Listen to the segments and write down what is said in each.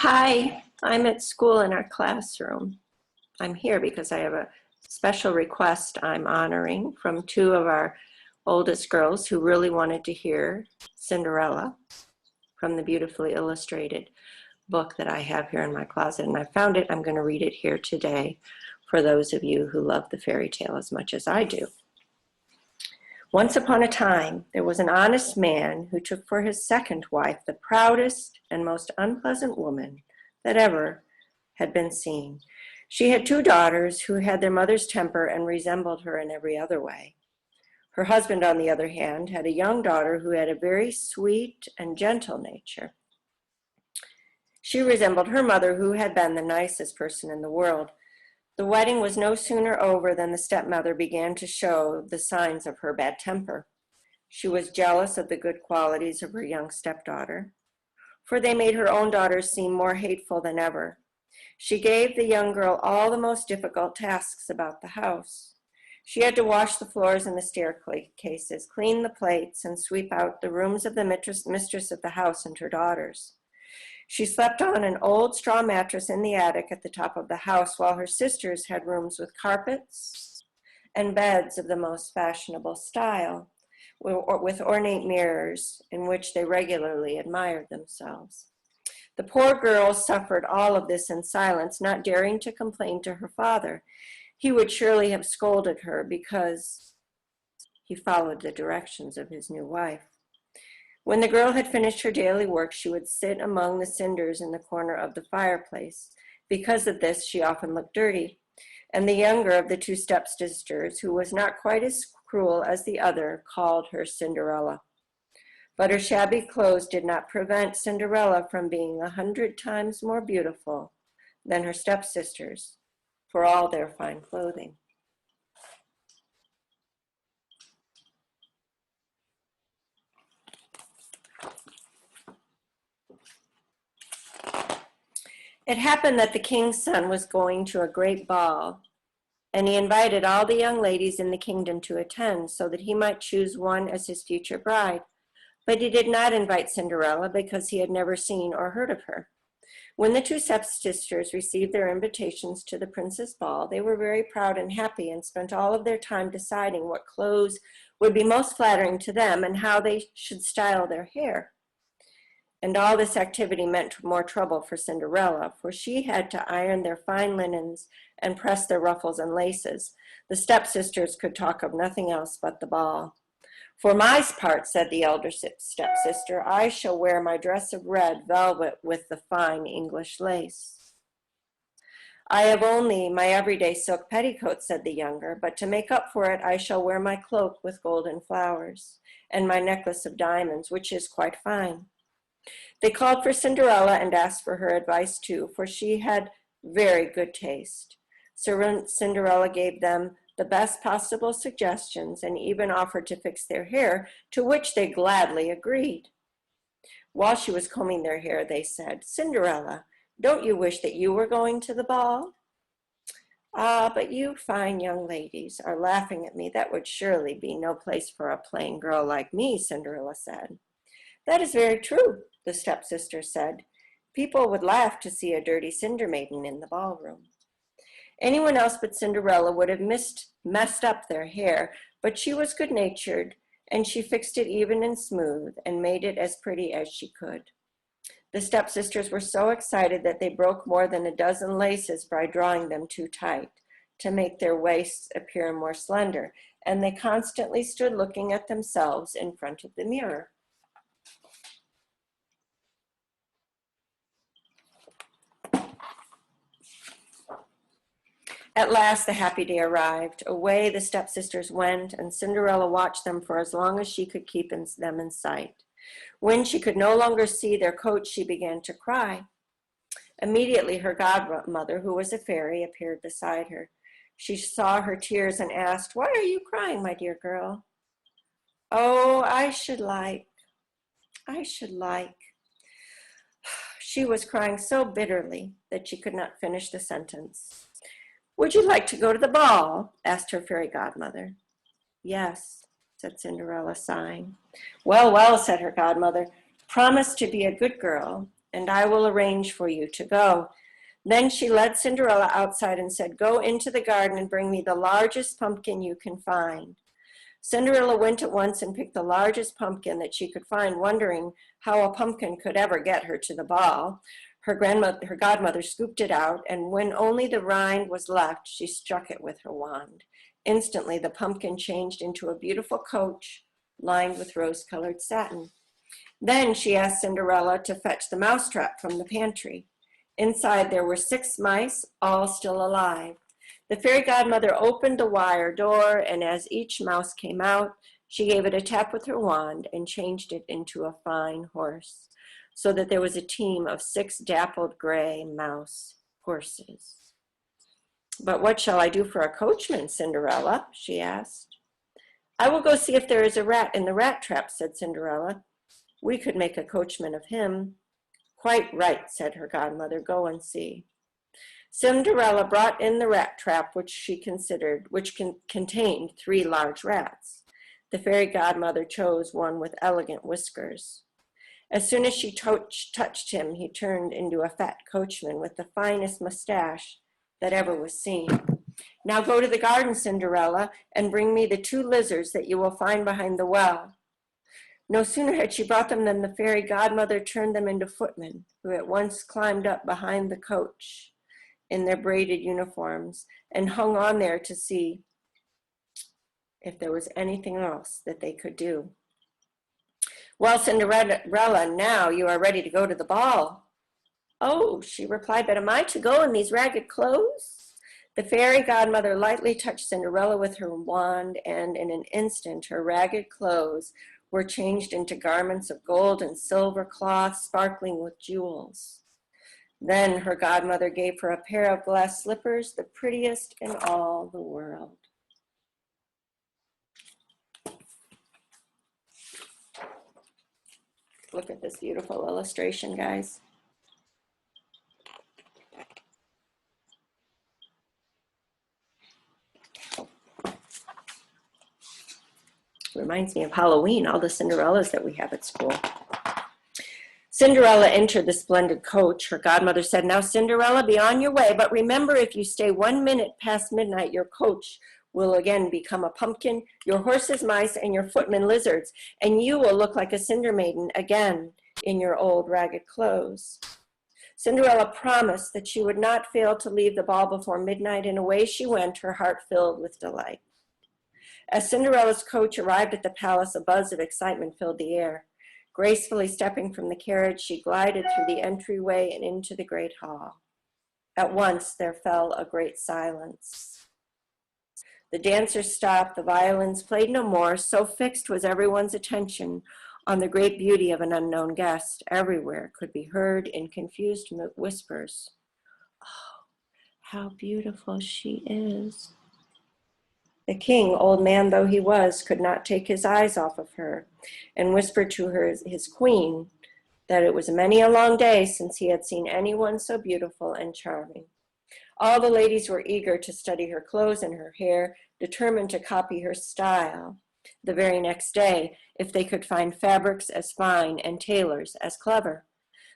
Hi, I'm at school in our classroom. I'm here because I have a special request I'm honoring from two of our oldest girls who really wanted to hear Cinderella from the beautifully illustrated book that I have here in my closet. And I found it. I'm going to read it here today for those of you who love the fairy tale as much as I do. Once upon a time, there was an honest man who took for his second wife the proudest and most unpleasant woman that ever had been seen. She had two daughters who had their mother's temper and resembled her in every other way. Her husband, on the other hand, had a young daughter who had a very sweet and gentle nature. She resembled her mother, who had been the nicest person in the world. The wedding was no sooner over than the stepmother began to show the signs of her bad temper. She was jealous of the good qualities of her young stepdaughter, for they made her own daughters seem more hateful than ever. She gave the young girl all the most difficult tasks about the house. She had to wash the floors and the staircases, clean the plates, and sweep out the rooms of the mistress of the house and her daughters. She slept on an old straw mattress in the attic at the top of the house, while her sisters had rooms with carpets and beds of the most fashionable style, with ornate mirrors in which they regularly admired themselves. The poor girl suffered all of this in silence, not daring to complain to her father. He would surely have scolded her because he followed the directions of his new wife. When the girl had finished her daily work, she would sit among the cinders in the corner of the fireplace. Because of this, she often looked dirty, and the younger of the two stepsisters, who was not quite as cruel as the other, called her Cinderella. But her shabby clothes did not prevent Cinderella from being 100 times more beautiful than her stepsisters, for all their fine clothing. It happened that the king's son was going to a great ball, and he invited all the young ladies in the kingdom to attend so that he might choose one as his future bride. But he did not invite Cinderella because he had never seen or heard of her. When the two stepsisters received their invitations to the prince's ball, they were very proud and happy and spent all of their time deciding what clothes would be most flattering to them and how they should style their hair. And all this activity meant more trouble for Cinderella, for she had to iron their fine linens and press their ruffles and laces. The stepsisters could talk of nothing else but the ball. For my part, said the elder stepsister, I shall wear my dress of red velvet with the fine English lace. I have only my everyday silk petticoat, said the younger, but to make up for it, I shall wear my cloak with golden flowers and my necklace of diamonds, which is quite fine. They called for Cinderella and asked for her advice too, for she had very good taste. Cinderella gave them the best possible suggestions and even offered to fix their hair, to which they gladly agreed. While she was combing their hair, they said, Cinderella, don't you wish that you were going to the ball? Ah, but you fine young ladies are laughing at me. That would surely be no place for a plain girl like me, Cinderella said. That is very true, the stepsister said. People would laugh to see a dirty cinder maiden in the ballroom. Anyone else but Cinderella would have messed up their hair, but she was good-natured, and she fixed it even and smooth and made it as pretty as she could. The stepsisters were so excited that they broke more than a dozen laces by drawing them too tight to make their waists appear more slender, and they constantly stood looking at themselves in front of the mirror. At last the happy day arrived. Away the stepsisters went, and Cinderella watched them for as long as she could keep them in sight. When she could no longer see their coach, she began to cry. Immediately her godmother, who was a fairy, appeared beside her. She saw her tears and asked, Why are you crying, my dear girl? Oh, I should like. She was crying so bitterly that she could not finish the sentence. Would you like to go to the ball? Asked her fairy godmother. Yes, said Cinderella, sighing. Well, well, said her godmother, promise to be a good girl and I will arrange for you to go." Then she led Cinderella outside and said, "Go into the garden and bring me the largest pumpkin you can find." Cinderella went at once and picked the largest pumpkin that she could find, wondering how a pumpkin could ever get her to the ball. Her godmother scooped it out, and when only the rind was left, she struck it with her wand. Instantly, the pumpkin changed into a beautiful coach lined with rose-colored satin. Then she asked Cinderella to fetch the mousetrap from the pantry. Inside there were 6 mice, all still alive. The fairy godmother opened the wire door, and as each mouse came out, she gave it a tap with her wand and changed it into a fine horse, so that there was a team of 6 dappled gray mouse horses. "But what shall I do for a coachman, Cinderella?" she asked. "I will go see if there is a rat in the rat trap," said Cinderella. "We could make a coachman of him." "Quite right," said her godmother. "Go and see." Cinderella brought in the rat trap, which contained 3 large rats. The fairy godmother chose one with elegant whiskers. As soon as she touched him, he turned into a fat coachman with the finest mustache that ever was seen. "Now go to the garden, Cinderella, and bring me the 2 lizards that you will find behind the well." No sooner had she brought them than the fairy godmother turned them into footmen, who at once climbed up behind the coach in their braided uniforms and hung on there to see if there was anything else that they could do. "Well, Cinderella, now you are ready to go to the ball." "Oh," she replied, "but am I to go in these ragged clothes?" The fairy godmother lightly touched Cinderella with her wand, and in an instant her ragged clothes were changed into garments of gold and silver cloth sparkling with jewels. Then her godmother gave her a pair of glass slippers, the prettiest in all the world. Look at this beautiful illustration, guys. Reminds me of Halloween, all the Cinderellas that we have at school. Cinderella entered the splendid coach. Her godmother said, "Now, Cinderella, be on your way, but remember, if you stay 1 minute past midnight, your coach will again become a pumpkin, your horses mice, and your footmen lizards, and you will look like a cinder maiden again in your old ragged clothes." Cinderella promised that she would not fail to leave the ball before midnight, and away she went, her heart filled with delight. As Cinderella's coach arrived at the palace, a buzz of excitement filled the air. Gracefully stepping from the carriage, she glided through the entryway and into the great hall. At once there fell a great silence. The dancers stopped, the violins played no more, so fixed was everyone's attention on the great beauty of an unknown guest. Everywhere could be heard in confused whispers, "Oh, how beautiful she is." The king, old man though he was, could not take his eyes off of her, and whispered to her, his queen, that it was many a long day since he had seen anyone so beautiful and charming. All the ladies were eager to study her clothes and her hair, determined to copy her style the very next day, if they could find fabrics as fine and tailors as clever.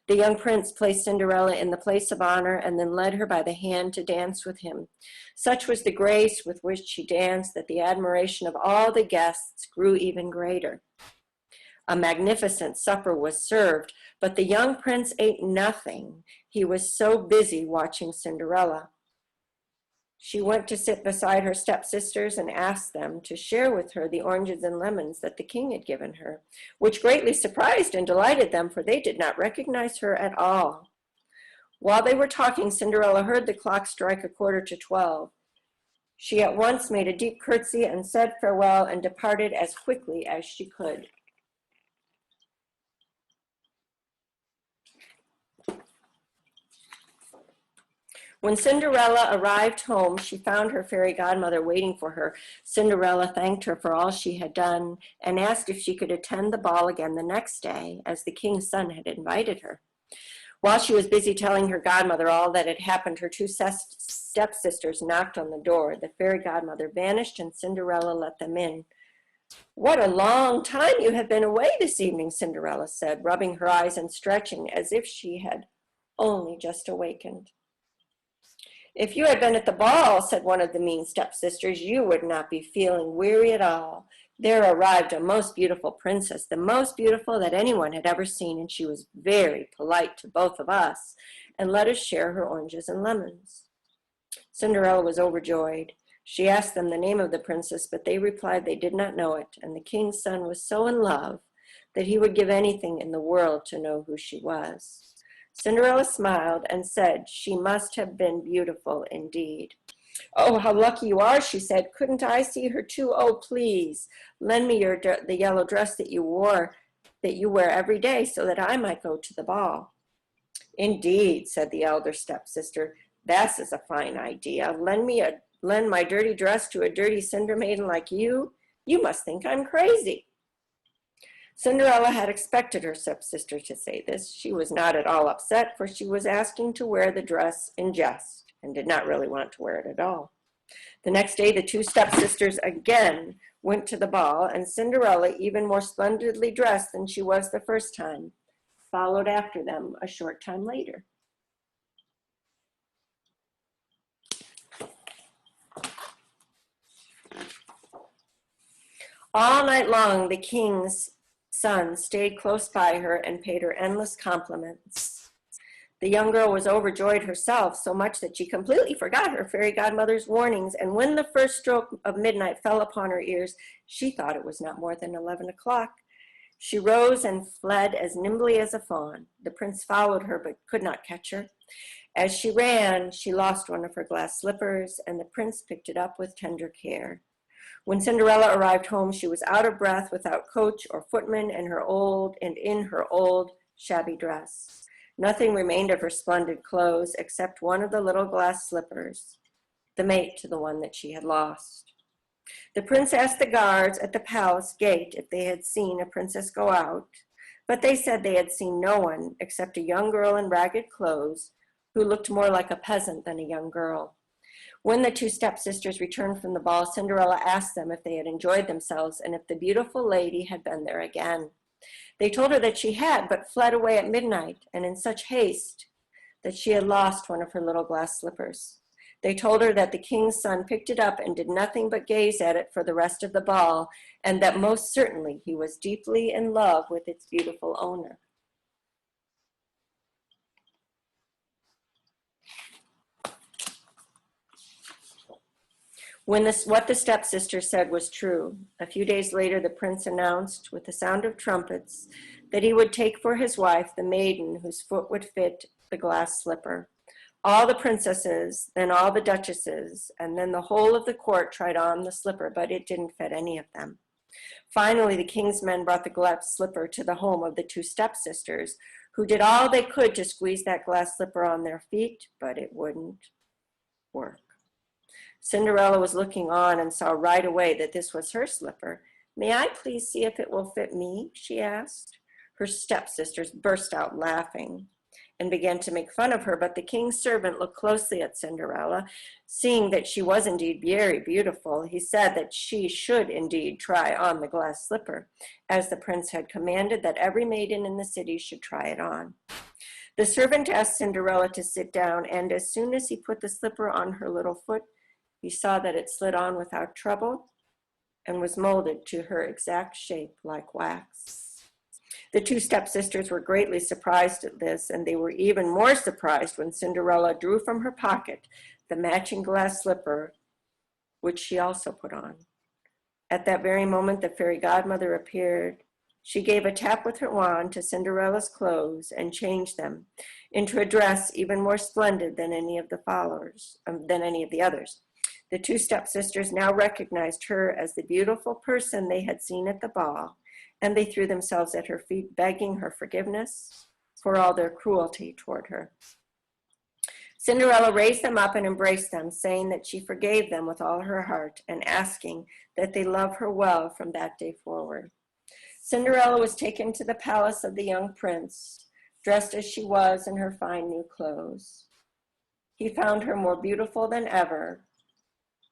The young prince placed Cinderella in the place of honor and then led her by the hand to dance with him. Such was the grace with which she danced that the admiration of all the guests grew even greater. A magnificent supper was served, but the young prince ate nothing. He was so busy watching Cinderella. She went to sit beside her stepsisters and asked them to share with her the oranges and lemons that the king had given her, which greatly surprised and delighted them, for they did not recognize her at all. While they were talking, Cinderella heard the clock strike 11:45. She at once made a deep curtsy and said farewell and departed as quickly as she could. When Cinderella arrived home, she found her fairy godmother waiting for her. Cinderella thanked her for all she had done and asked if she could attend the ball again the next day, as the king's son had invited her. While she was busy telling her godmother all that had happened, her 2 stepsisters knocked on the door. The fairy godmother vanished, and Cinderella let them in. "What a long time you have been away this evening," Cinderella said, rubbing her eyes and stretching as if she had only just awakened. "If you had been at the ball," said one of the mean stepsisters, "you would not be feeling weary at all. There arrived a most beautiful princess, the most beautiful that anyone had ever seen, and she was very polite to both of us and let us share her oranges and lemons." Cinderella was overjoyed. She asked them the name of the princess, but they replied they did not know it, and the king's son was so in love that he would give anything in the world to know who she was. Cinderella smiled and said she must have been beautiful indeed. "Oh, how lucky you are," she said. "Couldn't I see her too? Oh, please, lend me the yellow dress that you wear every day so that I might go to the ball." "Indeed," said the elder stepsister, "that is a fine idea. Lend my dirty dress to a dirty cinder maiden like you? You must think I'm crazy." Cinderella had expected her stepsister to say this. She was not at all upset, for she was asking to wear the dress in jest and did not really want to wear it at all. The next day, the two stepsisters again went to the ball, and Cinderella, even more splendidly dressed than she was the first time, followed after them a short time later. All night long, the king's son stayed close by her and paid her endless compliments. The young girl was overjoyed herself, so much that she completely forgot her fairy godmother's warnings, and when the first stroke of midnight fell upon her ears, she thought it was not more than 11 o'clock. She rose and fled as nimbly as a fawn. The prince followed her, but could not catch her. As she ran, she lost one of her glass slippers, and the prince picked it up with tender care. When Cinderella arrived home, she was out of breath, without coach or footman, and in her old shabby dress. Nothing remained of her splendid clothes except one of the little glass slippers, the mate to the one that she had lost. The prince asked the guards at the palace gate if they had seen a princess go out, but they said they had seen no one except a young girl in ragged clothes who looked more like a peasant than a young girl. When the two stepsisters returned from the ball, Cinderella asked them if they had enjoyed themselves and if the beautiful lady had been there again. They told her that she had, but fled away at midnight, and in such haste that she had lost one of her little glass slippers. They told her that the king's son picked it up and did nothing but gaze at it for the rest of the ball, and that most certainly he was deeply in love with its beautiful owner. What the stepsister said was true. A few days later, the prince announced, with the sound of trumpets, that he would take for his wife the maiden whose foot would fit the glass slipper. All the princesses, then all the duchesses, and then the whole of the court tried on the slipper, but it didn't fit any of them. Finally, the king's men brought the glass slipper to the home of the two stepsisters, who did all they could to squeeze that glass slipper on their feet, but it wouldn't work. Cinderella was looking on and saw right away that this was her slipper. "May I please see if it will fit me?" she asked. Her stepsisters burst out laughing and began to make fun of her, but the king's servant looked closely at Cinderella. Seeing that she was indeed very beautiful, he said that she should indeed try on the glass slipper, as the prince had commanded that every maiden in the city should try it on. The servant asked Cinderella to sit down, and as soon as he put the slipper on her little foot, he saw that it slid on without trouble and was molded to her exact shape like wax. The two stepsisters were greatly surprised at this, and they were even more surprised when Cinderella drew from her pocket the matching glass slipper, which she also put on. At that very moment, the fairy godmother appeared. She gave a tap with her wand to Cinderella's clothes and changed them into a dress even more splendid than any of the others. The two stepsisters now recognized her as the beautiful person they had seen at the ball, and they threw themselves at her feet, begging her forgiveness for all their cruelty toward her. Cinderella raised them up and embraced them, saying that she forgave them with all her heart and asking that they love her well from that day forward. Cinderella was taken to the palace of the young prince, dressed as she was in her fine new clothes. He found her more beautiful than ever,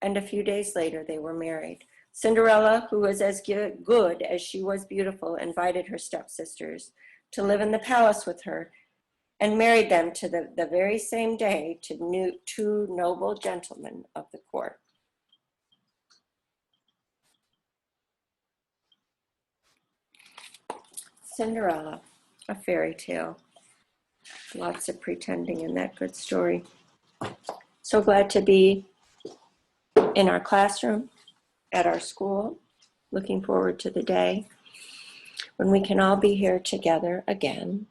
and a few days later they were married. Cinderella, who was as good as she was beautiful, invited her stepsisters to live in the palace with her and married them to the very same day to two noble gentlemen of the court. Cinderella, a fairy tale. Lots of pretending in that good story. So glad to be in our classroom, at our school. Looking forward to the day when we can all be here together again